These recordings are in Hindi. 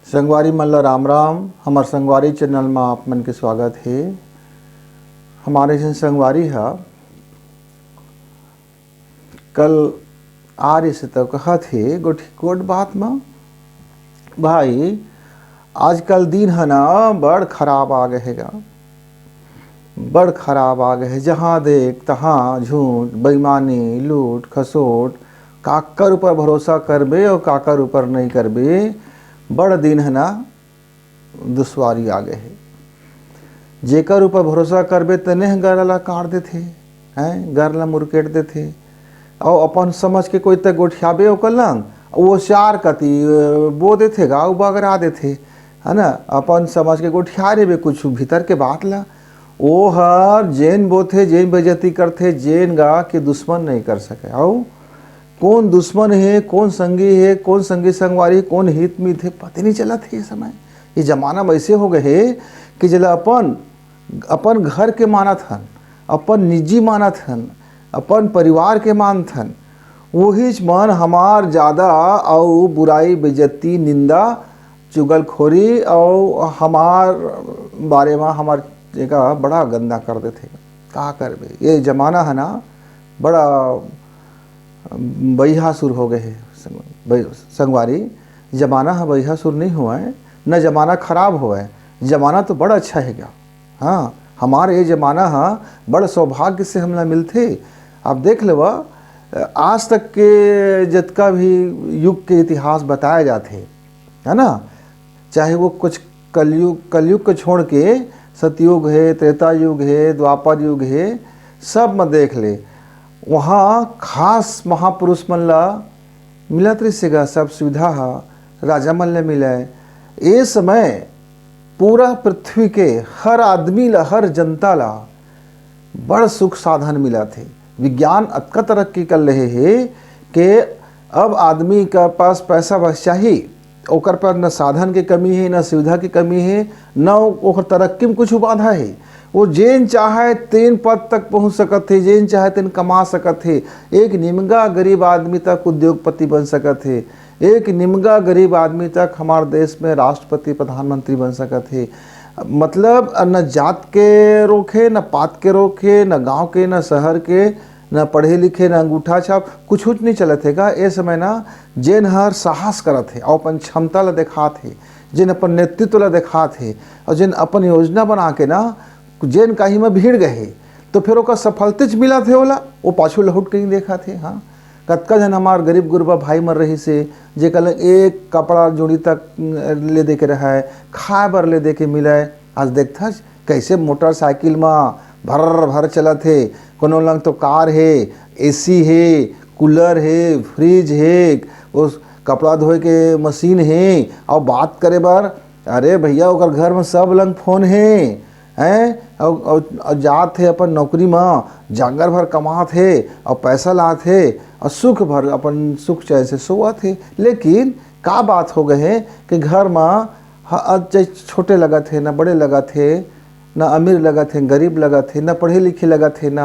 संगवारी मन ला राम राम। हमार संगवारी चैनल में आप मन के स्वागत है। हमारे जन संगवारी है कल आ रही से तो कहा थे गोठी कोट बात में भाई आजकल दिन है ना बड़ खराब आ गएगा, बड़ खराब आ गए। जहाँ देख तहाँ झूठ बेईमानी लूट खसोट, काकर ऊपर भरोसा करबे और काकर ऊपर नहीं करबे। बड़ दिन है ना दुश्वारी आ गए है। जेकर ऊपर भरोसा करबे तने गरला काट देथे हैं, गरला मुरकेट देथे और अपन समझ के कोई तक गोठियाबे ओ कलंग वो चार कति बो देथे गा बगरा देथे है ना। अपन समझ के गोठिया रे कुछ भीतर के बात ला ओ हर जेन बोथे जेन बेजती करथे जेन गा के दुश्मन नहीं कर सके। आओ कौन दुश्मन है कौन संगी है कौन संगी संगवारी कौन हित में थे पता नहीं चला थे। ये समय ये जमाना वैसे हो गए है कि जला अपन घर के मानत हन, अपन निजी मानत हन, अपन परिवार के मानत हन, वही मन हमार ज़्यादा और बुराई बेजती निंदा चुगलखोरी और हमार बारे में हमार जगह बड़ा गंदा कर देते। का करबे ये जमाना है ना बड़ा बहिहासुर हो गए है। संगवारी जमाना है बहिहासुर नहीं हुआ है, न जमाना खराब हुआ है, जमाना तो बड़ा अच्छा है क्या। हाँ हमारे ये जमाना है बड़ा सौभाग्य से हमला मिलते। आप देख लो आज तक के जितना भी युग के इतिहास बताया जाते है ना, चाहे वो कुछ कलयुग को छोड़ के सतयुग है, त्रेता युग है, द्वापर युग है, सब में देख ले वहाँ खास महापुरुष मन ला मिलत रही सब सुविधा है राजा मन ले मिला है। ये समय पूरा पृथ्वी के हर आदमी ला हर जनता ला बड़ सुख साधन मिला थे। विज्ञान अतका तरक्की कर रहे है कि अब आदमी का पास पैसा बस चाहिए, ओकर पर न साधन के कमी है न सुविधा की कमी है न ओकर तरक्की में कुछ बाधा है। वो जेन चाहे तेन पद तक पहुंच सकत है, जेन चाहे तेन कमा सकत है। एक निमगा गरीब आदमी तक उद्योगपति बन सकत है, एक निमगा गरीब आदमी तक हमारे देश में राष्ट्रपति प्रधानमंत्री बन सकत है। मतलब न जात के रोके न पात के रोके न गांव के न शहर के न पढ़े लिखे न अंगूठा छाप कुछ नहीं चलत है। ए समय ना जेन हर साहस करत है और अपन क्षमता ला दिखात है, जिन अपन नेतृत्व ला दिखात है और जिन अपन योजना बना के ना जेन कहीं में भीड़ गए तो फिर ओका सफलता मिला थे ओला वो पाछू लहुट कहीं देखा थे। हाँ कतका जन हमार गरीब गुरबा भाई मर रही से जे कल एक कपड़ा जोड़ी तक ले दे के रहा है, खाए बर ले दे के मिला है। आज देखता कैसे मोटरसाइकिल में भर भर चला थे, कोनो लंग तो कार है, एसी है, कूलर है, फ्रिज है, उस कपड़ा धोए के मशीन है और बात करे बार अरे भैया ओकर घर में सब लंग फोन है हैं और जात थे अपन नौकरी में जागर भर कमा थे और पैसा ला थे और सुख भर अपन सुख चैन से सोआ थे। लेकिन का बात हो गए है कि घर में छोटे लगा थे न बड़े लगा थे, न अमीर लगा थे गरीब लगा थे, न पढ़े लिखे लगा थे न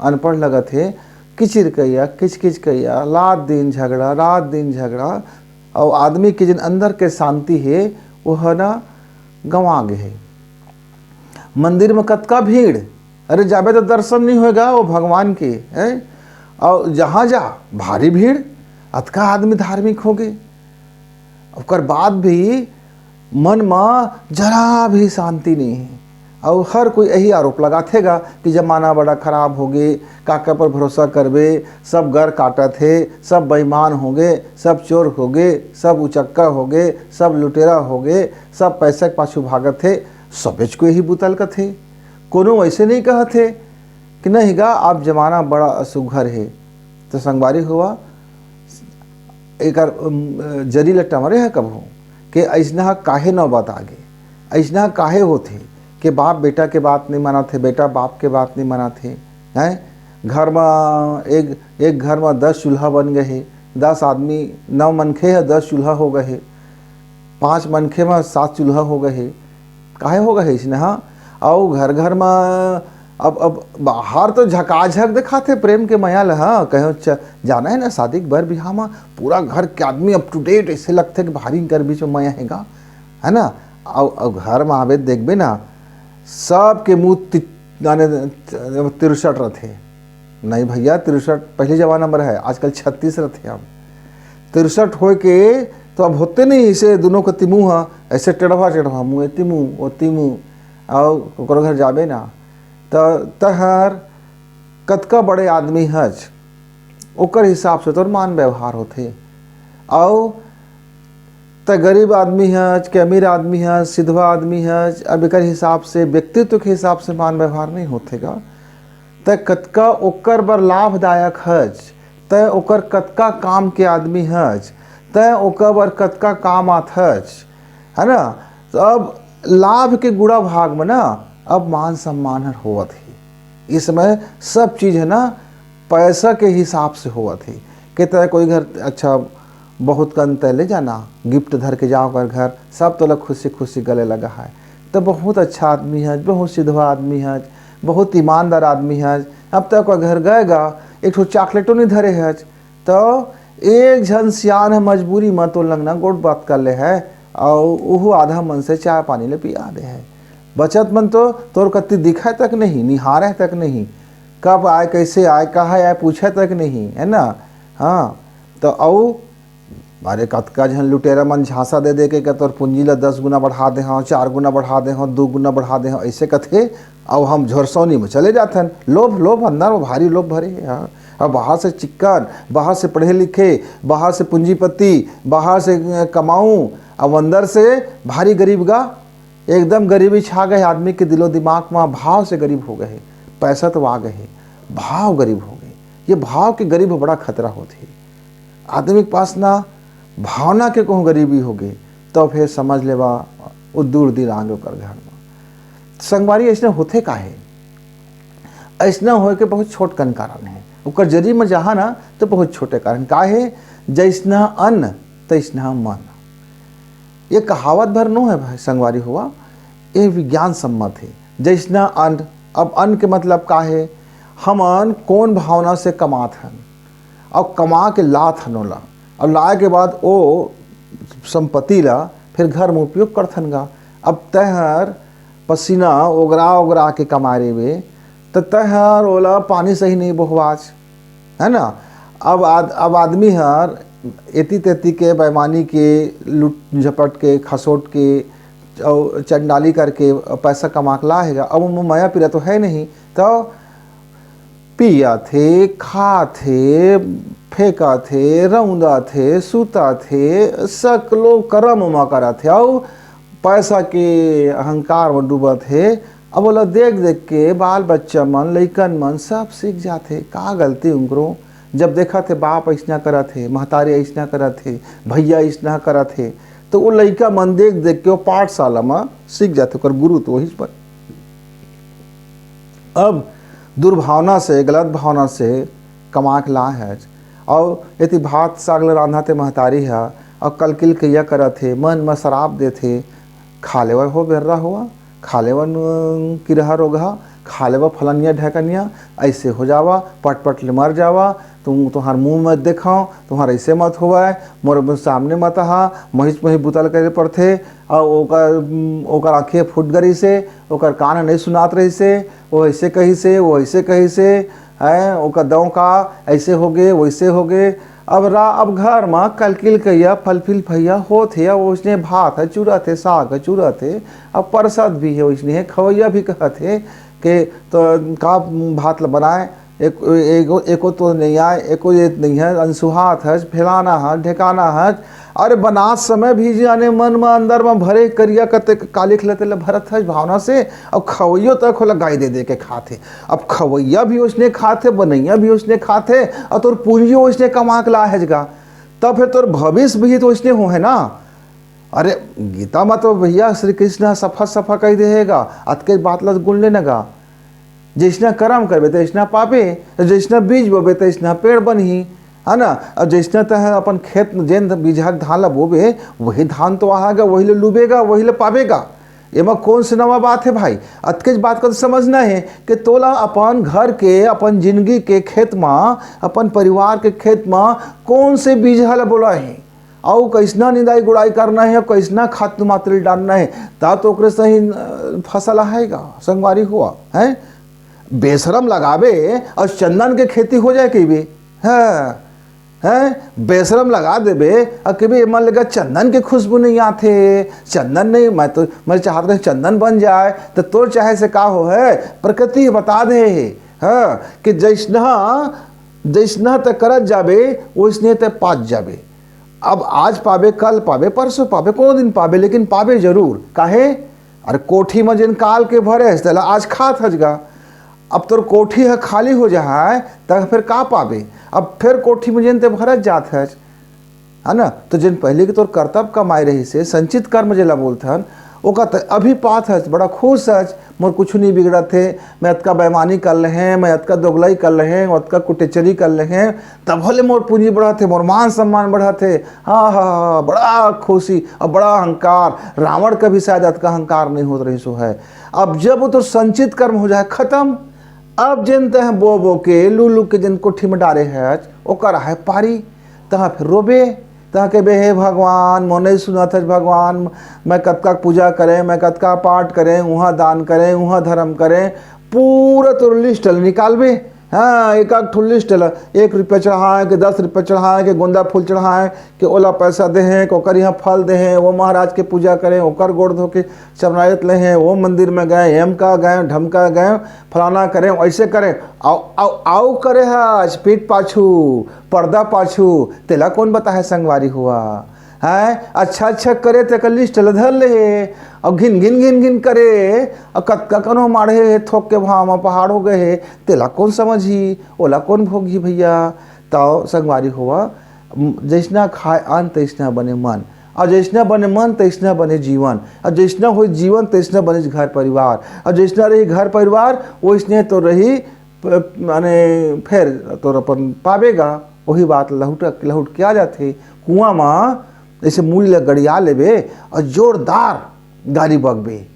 अनपढ़ लगा थे। किचिर कैया किच किच कैया रात दिन झगड़ा और आदमी के जिन अंदर के शांति है वो है ना गंवा गए है। मंदिर में कतका भीड़, अरे जाबे तो दर्शन नहीं होगा वो भगवान के है और जहाँ जा भारी भीड़, अतका आदमी धार्मिक हो गए। और बाद भी मन में जरा भी शांति नहीं है और हर कोई यही आरोप लगाथेगा कि जमाना बड़ा खराब हो गए, काका पर भरोसा करबे, सब घर काटा थे, सब बेईमान हो गए, सब चोर हो गए, सब उचक्का हो गए, सब लुटेरा हो गए, सब पैसे के पाछू भागत थे। सबेच को यही बुतल का थे, कोनो ऐसे नहीं कहा थे कि नहीं गा आप जमाना बड़ा असुघर है। तो संगवारी हुआ एक जरी लटमरे है कब हो कि ऐसना काहे नौबत आगे, ऐसना काहे होते कि बाप बेटा के बात नहीं माना थे, बेटा बाप के बात नहीं माना थे हैं। घर में एक घर में 10 चूल्हा बन गए, 10 आदमी 9 मनखे है 10 चूल्हा हो गए, 5 मनखे में 7 चूल्हा हो गए। काहे होगा है इसने। हाँ और घर घर में अब बाहर तो झकाझक दिखाते प्रेम के माया ल, हाँ कहो जाना है ना शादी के बर बिहार में पूरा घर के आदमी अप टू डेट ऐसे लगते कि भारी कर बीच में माया हैगा, है ना। अब घर में आवे देखबे ना सबके मुँह तिरसठ रथे, नहीं भैया 63 पहले जमाना में है, आजकल 36 रथे। अब 63 हो के तो अब होते नहीं ऐसे दोनों को तिमू है ऐसे टेढ़वा टेढ़वा मुँह तिमू ओ तिमू। और घर जाबे ना तो तहर कतका बड़े आदमी हज ओकर हिसाब से तोर मान व्यवहार होते, और त गरीब आदमी हज के अमीर आदमी हज सिधवा आदमी हज, अब एक हिसाब से व्यक्तित्व के हिसाब से मान व्यवहार नहीं होतेगा। त कतका ओकर बर लाभदायक हज, त ओकर कतका काम के आदमी हज, त ओकर बर कतका काम आत हज, है ना। तो अब लाभ के गुड़ा भाग में ना अब मान सम्मान होवत ही, इसमें सब चीज़ है ना पैसा के हिसाब से होवत ही। कहते कोई घर अच्छा बहुत कन तले जाना गिफ्ट धर के जाओ कर घर, सब तो लोग खुशी खुशी गले लगा है, तो बहुत अच्छा आदमी है, बहुत सिधवा आदमी है, बहुत ईमानदार आदमी है। अब तक तो घर गएगा एक ठो चॉकलेटो नहीं धरे है, तो एक झन सियान है मजबूरी में तो लगना गोट बात कर ले है, और वो आधा मन से चाय पानी ले पिया दे है। बचत मन तो तोर कत्ती दिखा तक नहीं, निहारे तक नहीं, कब आए कैसे आए कहाँ आए पूछे तक नहीं, है ना। हाँ तो औ अरे कतका झन लुटेरा मन झांसा दे दे के तोर पूंजी ला 10 गुना बढ़ा दे हाँ, 4 गुना बढ़ा दे हाँ, 2 गुना बढ़ा दे हाँ, ऐसे कथे। अब हम झोरसौनी में चले जाते हैं, लोभ लोभ अंदर में भारी लोभ भरे है। हाँ अब बाहर से चिक्कन, बाहर से पढ़े लिखे, बाहर से पूंजीपति, बाहर से कमाऊँ, अब अंदर से भारी गरीब गा एकदम गरीबी छा गए आदमी के दिलो दिमाग में, भाव से गरीब हो गए, पैसा तो आ गए भाव गरीब हो गए। ये भाव के गरीब बड़ा खतरा होती, आदमी के पास ना भावना के कहूँ गरीबी हो गई तो फिर समझ लेवा वो दूर दिन आगे ओकर घर में। संगवारी ऐसा होते का है, ऐसा हो के बहुत छोट कन कारण है, ओकर जरी में जहाँ ना तो बहुत छोटे कारण का है। जैसना अन्न तैसना मन, ये कहावत भर नो है भाई संगवारी हुआ, ये विज्ञान सम्मत है। जैसना अन्न, अब अन्न के मतलब का है, हमन कौन भावना से कमात हन और कमा के लात हनोला, और लाए के बाद वो संपत्ति ला फिर घर में उपयोग करथन गा। अब तहर पसीना ओगरा ओगरा के कमारे वे तो तहर ओला पानी सही नहीं बहुवाज, है ना। अब आदमी हर एती तेती के बेईमानी के लूट झपट के खसोट के और चंडाली करके पैसा कमा के लाएगा। अब वो माया पीरा तो है नहीं, तो पिया थे, खा थे, फेंका थे, रौंदा थे, सूता थे, सकलो कर्म उमा करा थे, और पैसा के अहंकार में डूबा थे। अब बोला देख देख के बाल बच्चा मन लइकन मन सब सीख जाते का गलती उनको, जब देखा थे बाप ऐसा करा थे, महतारी ऐसा करा थे, भैया ऐसा करा थे, तो वो लइका मन देख देख के वो पाठशाला में सीख जाते, कर गुरु तो वही पर। अब दुर्भावना से गलत भावना से कमा के ला है, और यदि भात सागल रांधा थे महतारी है, और कल किल कैया करा थे, मन में शराब दे थे, खा लेवा हो बेर्रा हुआ, खा लेवा किरहा रोगा, खा लेवा फलनिया ढकनिया, ऐसे हो जावा, पट पट ले मर जावा, तुम तुम्हार मुँह मत देखाओ, तुम्हार ऐसे मत हुआ है, मोर सामने मत हा, महिष मही बुतल करे पड़थे, और ओकर आँखें फूट गई से, ओकर कान नहीं सुनात रही से, वो ऐसे कही से, वो ऐसे कही से है, ओकर दौं का ऐसे हो गए वैसे हो गए। अब घर में कलकिल कैया फल फिल फैया होत है, उसने भात है चूरा थे, साग है चूरा थे, अब परसद भी है उसने है, खवैया भी कहते कि तो का भात बनाए, एको तो नहीं आए, एको ये नहीं है, अनसुहात है, फैलाना है, ढेकाना है। अरे बनात समय भी जाने मन में अंदर में भरे करिया कते काली खिलते भरत है भावना से, अब खवैया तक होला गाय दे दे के खाते। अब खवैया भी उसने खाते, बनैया भी उसने खाते, और तोर पूंजी उसने कमा के ला है गा, तब फिर तोर भविष्य भी तो उसने हो है ना। अरे गीता में तो भैया श्री कृष्ण सफा सफा कही देगा, अतके बात लस गुण लेने गा, जैसना कर्म करबे तैसना पापे, जैसना बीज बोबे तैसना पेड़ बनही, है ना। और जैसना तह अपन खेत जेन बीजक धान ला बोबे वही धान तो आएगा, वही ले लुबेगा, वही ले पावेगा। एमा कौन सी नवा बात है भाई। अतके बात का तो समझना है कि तोला अपन घर के, अपन जिंदगी के खेत में, अपन परिवार के खेत में कौन से बीज हल बोला है और कैसना निंदाई गुड़ाई करना है और कैसना खाद मात्रा डालना है, ता तो ओकरे सही फसल आएगा। संगवारी हुआ है बेशरम लगावे और चंदन के खेती हो जाए कि भी है बेशरम लगा देबे और कभी मन लगा चंदन के खुशबू नहीं आते, चंदन नहीं, मैं चाहता हूँ चंदन बन जाए तो तोर चाहे से का हो है प्रकृति बता दे हाँ कि जैसना तक करत जाबे वैसने तक पात जाबे। अब आज पाबे, कल पाबे, परसों पाबे, कोनो दिन पाबे, लेकिन पाबे जरूर। काहे? अरे कोठी में जिन काल के भरे तला आज खात हजगा, अब तोर कोठी है खाली हो जाए तब फिर का पाबे, अब फिर कोठी में जिन ते भरत जात है ना। तो जिन पहले के तोर कर्तव्य कमाई रही से संचित कर्म जेला बोलथन ओका अभी पात है, बड़ा खुश है, मोर कुछ नहीं बिगड़त थे, मैं अतका बेईमानी कर ले हैं, मैं अतका दोगलाई कर ले हैं, अतका कुटेचरी कर ले हैं, तब भले मोर पूंजी बढ़त थे, मोर मान सम्मान बढ़त थे। हाँ हाँ हाँ बड़ा खुशी और बड़ा अहंकार। रावण का भी शायद अतका अहंकार नहीं होता रही सो है। अब जब वो तो संचित कर्म हो जाए खत्म, अब जिन तह बो के लू के जिन कोठी में डारे है ओकर है पारी, तहाँ फिर रोबे, तहाँ के बे हे भगवान मोने सुनत है भगवान, मैं कतका पूजा करें, मैं कतका पाठ करें, वहाँ दान करें, वहाँ धर्म करें, पूरा तो लिस्ट निकालबे। हाँ एक आध ठुल लिस्ट 1 रुपया चढ़ाएँ कि 10 रुपया चढ़ाएँ कि गोंदा फूल चढ़ाएँ कि ओला पैसा दे हैं कि ओकर यहाँ फल दे हैं, वो महाराज के पूजा करें, ओकर गोड़ धो के चमरायत ले हैं, वो मंदिर में गए, हेम का गए, ढमका गए, फलाना करें, ऐसे करें। आओ करे आज पीठ पाछू पर्दा पाछू, तेला कौन बता है संगवारी हुआ है। अच्छा करे तो लिस्ट धर ले और घिन करे और कतका कनो माढ़े थोक के भाव में पहाड़ हो गए, तेला कौन समझी, ओला कौन भोगी भैया। तो संगवारी हुआ जैसना खाए अन्न तैसना बने मन, और जैसना बने मन तैसना बने जीवन, और जैसना हो जीवन तैसना बने घर परिवार, और जैसना रही घर परिवार वैसने तो रही माने फिर तो अपन पावेगा। वही बात लहुट क्या जाते कुआं में जैसे मूली ल गड़िया लेबे और जोरदार गाड़ी बगबे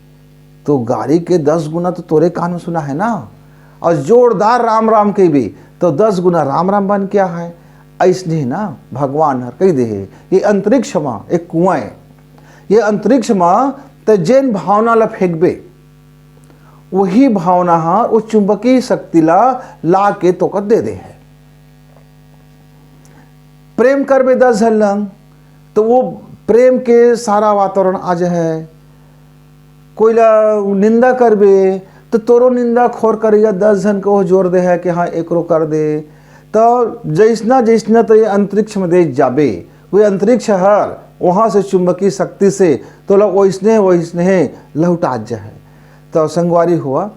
तो गाड़ी के 10 गुना तो तोरे कान में सुना है ना, और जोरदार राम राम कहबे तो 10 गुना राम राम बन क्या है। ऐसने ना भगवान हर कही दे ये अंतरिक्ष में एक कुआं है, ये अंतरिक्ष में तो जैन भावना ला फेंकबे वही भावना वो चुंबकीय शक्ति ला के तो कर दे है। प्रेम करबे 10 झल्लंग तो वो प्रेम के सारा वातावरण आ जाए। कोई ला निंदा करबे तो तोरो निंदा खोर करिया 10 जन को जोर दे है कि हाँ एकरो कर दे। तो जैसना तो ये अंतरिक्ष में दे जाबे, वो अंतरिक्ष हर वहाँ से चुंबकीय शक्ति से तो वैसने लहुटा जाए। तो संगवारी हुआ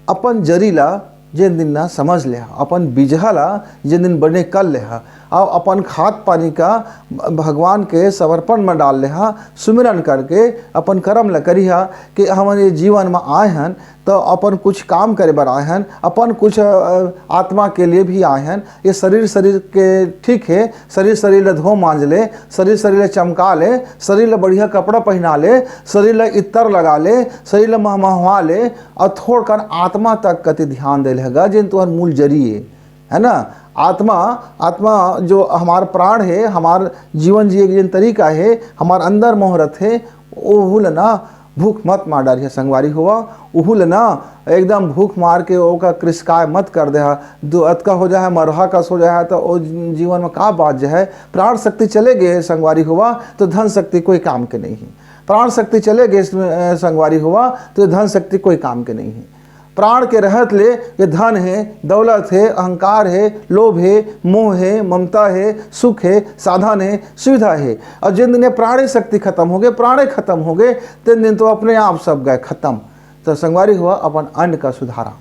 अपन जरीला जिन दिन ना समझ ले, अपन बीजहला जिन दिन बने कर ले, और अपन खाद पानी का भगवान के समर्पण में डाल ले, सुमिरन करके अपन कर्म ल करी कि हमारे जीवन में आए हैं तो अपन कुछ काम करे बर आए हैं, अपन कुछ आत्मा के लिए भी आए हैं। ये शरीर के ठीक है, शरीर धो मांज ले, शरीर चमका ले, शरीर बढ़िया कपड़ा पहना ले, शरीर इतर लगा ले, शरीर महमहवा ले, और थोड़ कर आत्मा तक कति ध्यान दे लेगा जिन तुम्हार मूल जरिए है ना। आत्मा जो हमार प्राण है, हमार जीवन जिए जिन तरीका है, हमार अंदर मोहरत है, ओहुल ना भूख मत मार डालिए संगवारी हुआ। उहुल ना एकदम भूख मार के ओका कृषकाय मत कर दे, दो अतका हो जाए मरहा कस हो जाए तो ओ जीवन में का बात जो है। प्राण शक्ति चले गए संगवारी हुआ तो धन शक्ति कोई काम के नहीं है। प्राण शक्ति चले गए संगवारी हुआ तो धन शक्ति कोई काम के नहीं है। प्राण के रहत ले ये धन है, दौलत है, अहंकार है, लोभ है, मोह है, ममता है, सुख है, साधन है, सुविधा है। और जिन दिन प्राणी शक्ति खत्म हो गए, प्राणे खत्म हो गए, तीन दिन तो अपने आप सब गए खत्म। तो संगवारी हुआ अपन अन्न का सुधारा।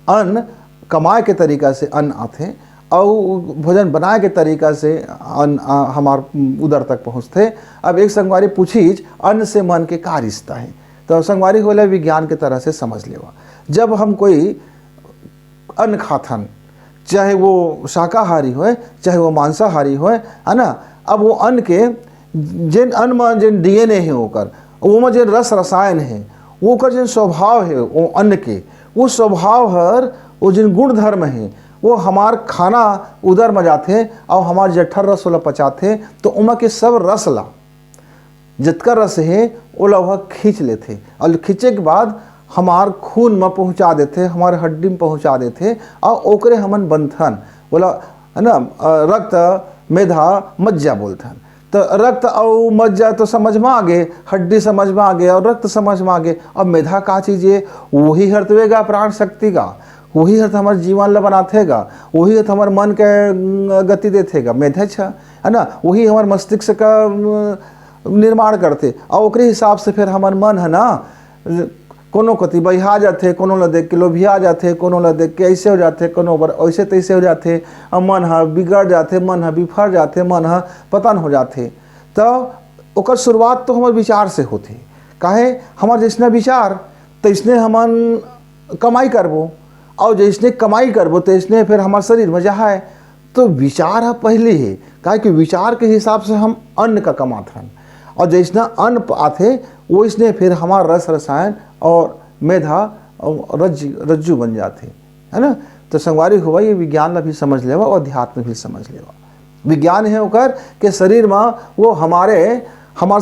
अन्न कमाए के तरीका से अन्न आते और भोजन बनाए के तरीका से अन्न हमार उदर तक पहुँचते। अब एक संगवारी पूछी अन्न से मन के का रिश्ता है, तो संगवारी होला विज्ञान के तरह से समझ लेवा। जब हम कोई अन्न खाथन, चाहे वो शाकाहारी हो चाहे वो मांसाहारी हो, है ना, अब वो अन्न के जिन अन्न में जिन DNA है होकर वो में जो रस रसायन है, वो का जो स्वभाव है वो अन्न के, वो स्वभाव हर वो जिन गुण धर्म है वो हमार खाना उधर में जाते और हमार जठर रस वाला पचाते, तो उमा के सब रस ला जितका रस है वो ला वह खींच लेते और खींचे के बाद हमार खून में पहुंचा देते, हमारे हड्डी में पहुंचा देते और ओकरे हमन बंधन बोला है ना, रक्त मेधा मज्जा बोलते हैं। तो रक्त और मज्जा तो समझ में आ गए, हड्डी समझ में आ गए और रक्त समझ में आ गए। अब मेधा का चीज़ है, वही हर्तवेगा प्राण शक्ति का, वही हर्त हमारे जीवन ला बनाथेगा, वही हर्त हमारे मन के गति देथेगा। मेधा है ना, वही हमारे मस्तिष्क का निर्माण करते और ओकरे हिसाब से फिर हमार मन है ना कोनो कति बहिहा जाते, कोनो ला देख के लोभिया जाते, कोनो ला देख के ऐसे हो जाते, कोनो बर ऐसे तैसे हो जाते, और मन है बिगड़ जाते, मन है बिफर जाते, मन है पतन हो जाते। तो ओकर शुरुआत तो हमारे विचार से होती, काहे हमार जैसने विचार तैसने हमन कमाई करबो, और जैसने कमाई करबो तैसने फिर हमार शरीर में जहाँ है। तो विचार है पहले ही, काहे कि विचार के हिसाब से हम अन्न का कमाते हैं, और जैसना अन्न आते वो इसने फिर हमारा रस रसायन और मेधा और रज्जु बन जाते, है ना। तो संगवारी हुआ ये विज्ञान ला भी समझ लेवा और अध्यात्म भी समझ लेवा। विज्ञान है ओकर के शरीर में वो हमारे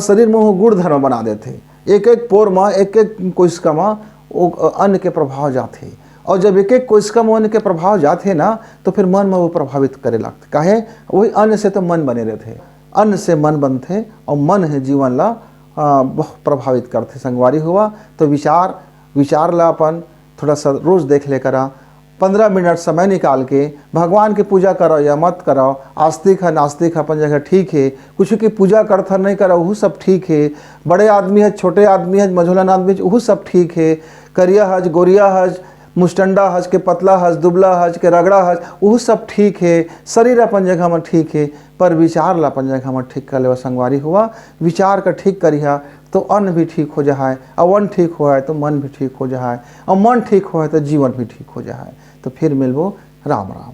शरीर में वो गुण धर्म बना देते, एक एक पोर में एक एक कोशिका में वो अन्न के प्रभाव जाते, और जब एक एक कोशिका में अन्न के प्रभाव जाते ना तो फिर मन में वो प्रभावित करे लगते। काहे वही अन्न से तो मन बने रहते, अन्न से मन बनते और मन है जीवन ला बहुत प्रभावित करते। संगवारी हुआ तो विचार ला अपन थोड़ा सा रोज देख ले करा, 15 मिनट समय निकाल के भगवान की पूजा करो या मत करो, आस्तिक है नास्तिक है अपन जगह ठीक है, कुछ की पूजा करता नहीं करो वो सब ठीक है, बड़े आदमी है छोटे आदमी है मझोलन आदमी है वो सब ठीक है, करिया हज गोरिया हज मुस्टंडा हज के पतला हज दुबला हज के रगड़ा हज वो सब ठीक है, शरीर अपन जगह में ठीक है, पर विचार ला अपन जगह में ठीक कर ले। संगवारी हुआ विचार का ठीक करिया तो अन्न भी ठीक हो जाए, और अन्न ठीक हो तो मन भी ठीक हो जाए, और मन ठीक हो तो जीवन भी ठीक हो जाए। तो फिर मिलबो, राम राम।